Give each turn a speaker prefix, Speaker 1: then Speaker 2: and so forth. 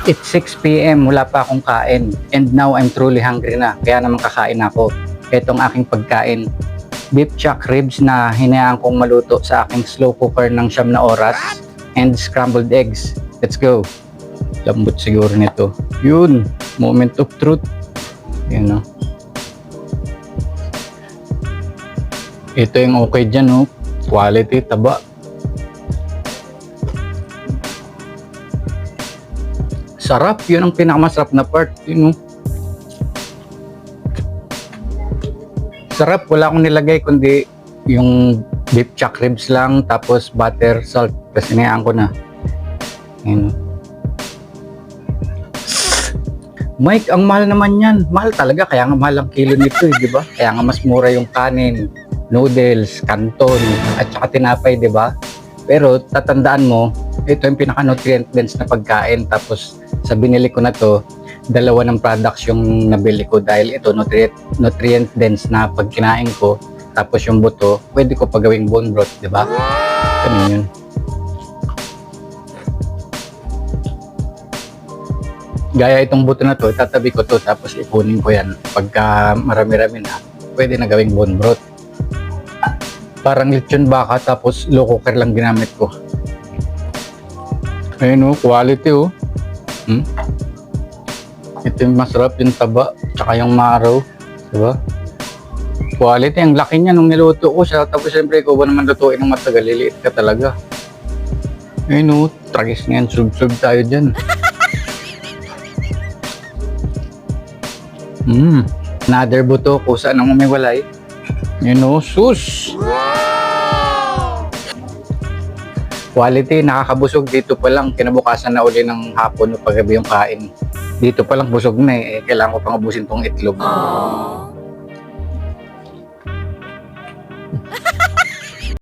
Speaker 1: It's 6 p.m. wala pa akong kain. And now I'm truly hungry na. Kaya naman kakain ako. Itong aking pagkain. Beef chuck ribs na hinayaan kong maluto sa aking slow cooker ng 9 na oras. And scrambled eggs. Let's go. Lambot siguro nito. Yun. Moment of truth. Yun, no? Ito yung okay dyan, no? Quality, taba. Sarap, yun ang pinakamasarap na part, yun, no? Sarap, wala akong nilagay kundi yung beef chuck ribs lang, tapos butter, salt, tapos inayaan ko na. Yun, no? Mike, ang mahal naman yan. Mahal talaga, kaya nga mahal ang kilo nito, di ba? Kaya nga mas mura yung kanin, noodles, canton, at saka tinapay, di ba? Pero tatandaan mo, ito yung pinaka-nutrient dense na pagkain. Tapos sa binili ko na to, 2 ng products yung nabili ko dahil ito nutrient dense na pag kinain ko. Tapos yung buto, pwede ko pagawing bone broth, di ba? Ganun yun. Gaya itong buto na to, tatabi ko to tapos ipunin ko yan. Pagka marami-rami na, pwede na gawing bone broth. Parang lechon baka tapos low cooker lang ginamit ko. Ayun, quality, oh. Ito yung masarap, yung taba, tsaka yung maraw, diba? Quality, ang laki niya nung niluto ko siya. Tapos siyempre, ikaw ba naman lutuin ng matagal, liliit ka talaga. Ayun, tragis nga yan, sub-sub tayo dyan. Another buto, kusa nang umiwalay. Yun, sus! Quality, nakakabusog dito pa lang. Kinabukasan na uli ng hapon o paggabi yung kain. Dito pa lang busog na eh. Kailangan ko pang ubusin tong itlog.